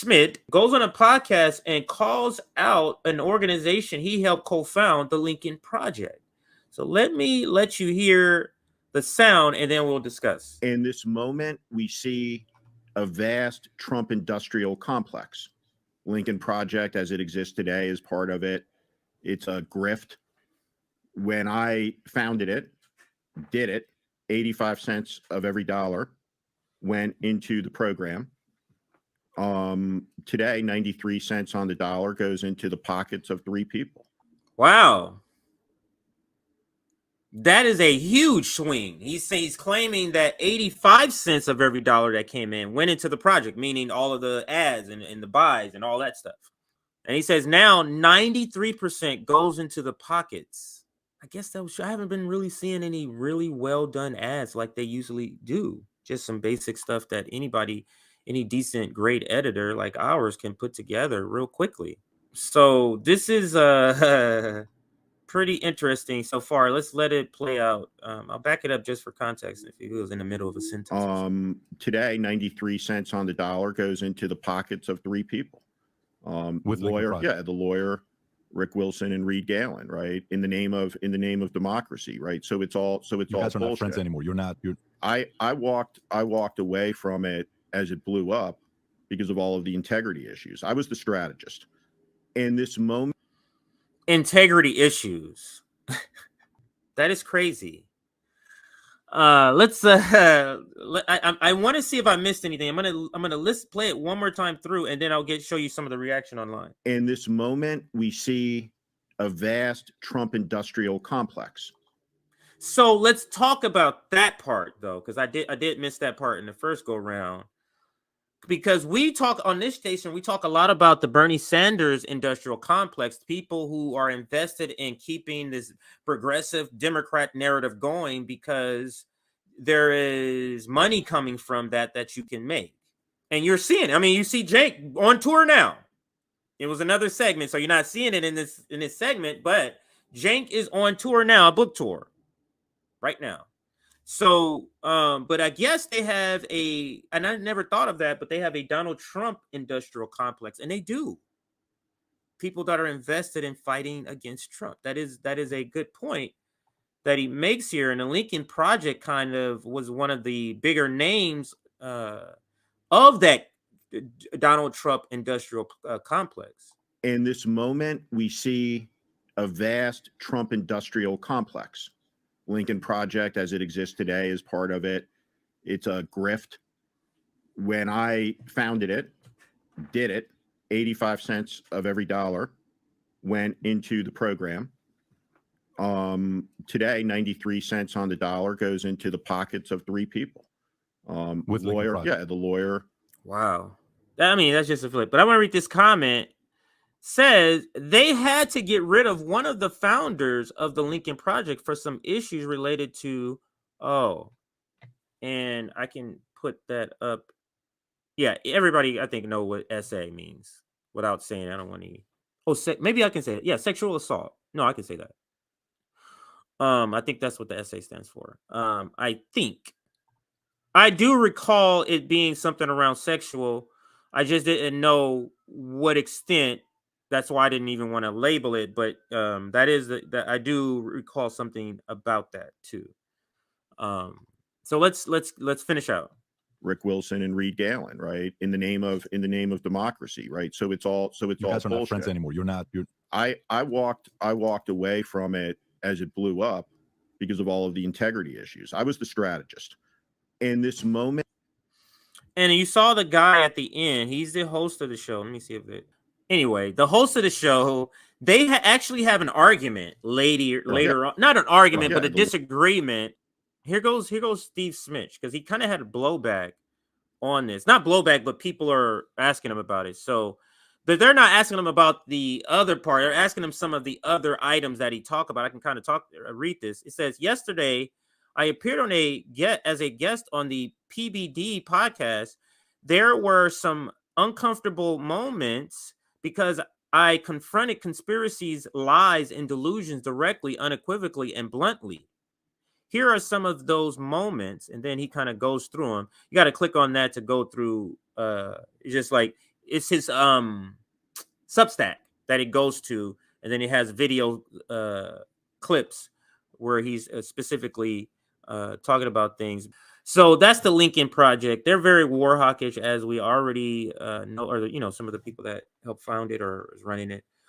Schmidt goes on a podcast and calls out an organization he helped co-found, the Lincoln Project. So let me let you hear the sound and then we'll discuss. In this moment, we see a vast Trump industrial complex. Lincoln Project, as it exists today, is part of it. It's a grift. When I founded it, did it, 85 cents of every dollar went into the program. Today, 93 cents on the dollar goes into the pockets of 3 people. Wow. That is a huge swing. He's claiming that 85 cents of every dollar that came in went into the project, meaning all of the ads and the buys and all that stuff. And he says now 93% goes into the pockets. I guess I haven't been really seeing any really well done ads like they usually do. Just some basic stuff that any decent, great editor like ours can put together real quickly. So this is pretty interesting so far. Let's let it play out. I'll back it up just for context if it was in the middle of a sentence. Today, 93 cents on the dollar goes into the pockets of 3 people. With the lawyer, Rick Wilson and Reed Galen, right? In the name of democracy, right? So it's all you guys are not friends anymore. I walked away from it as it blew up because of all of the integrity issues. I was the strategist. In this moment, integrity issues. That is crazy. Let's I want to see if I missed anything. I'm gonna play it one more time through, and then I'll show you some of the reaction online. In this moment, we see a vast Trump industrial complex. So let's talk about that part though, because I did miss that part in the first go round. Because we talk on this station, we talk a lot about the Bernie Sanders industrial complex, people who are invested in keeping this progressive Democrat narrative going because there is money coming from that you can make. And you're seeing it. I mean, you see Jake on tour now. It was another segment, so you're not seeing it in this segment, but Jake is on tour now, a book tour right now. So, but I guess they have and I never thought of that, but they have a Donald Trump industrial complex, and they do. People that are invested in fighting against Trump. That is a good point that he makes here. And the Lincoln Project kind of was one of the bigger names of that Donald Trump industrial complex. In this moment, we see a vast Trump industrial complex. Lincoln Project, as it exists today, is part of it. It's a grift. When I founded it, did it, 85 cents of every dollar went into the program. Today, 93 cents on the dollar goes into the pockets of 3 people. The lawyer. Wow. I mean, that's just a flip. But I want to read this comment. Says they had to get rid of one of the founders of the Lincoln Project for some issues related to, and I can put that up. Yeah, everybody, I think, know what SA means without saying it. I don't want to. Maybe I can say it. Yeah, sexual assault. No, I can say that. I think that's what the SA stands for. I think. I do recall it being something around sexual. I just didn't know what extent. That's why I didn't even want to label it, but that I do recall something about that too. So let's finish out. Rick Wilson and Reed Galen, right? In the name of democracy, right? So it's all you guys are not friends anymore. I walked away from it as it blew up because of all of the integrity issues. I was the strategist. In this moment, and you saw the guy at the end. He's the host of the show. Let me see if it. Anyway, the host of the show, they actually have an argument later on. Not an argument, but a disagreement. Here goes Steve Schmidt, because he kind of had a blowback on this. Not blowback, but people are asking him about it. So, but they're not asking him about the other part. They're asking him some of the other items that he talked about. I can kind of read this. It says, yesterday, I appeared as a guest on the PBD podcast. There were some uncomfortable moments because I confronted conspiracies, lies, and delusions directly, unequivocally, and bluntly. Here are some of those moments, and then he kind of goes through them. You got to click on that to go through. Just like it's his Substack that it goes to, and then it has video clips where he's specifically talking about things. So that's the Lincoln Project. They're very war hawkish, as we already know, or some of the people that helped found it or is running it.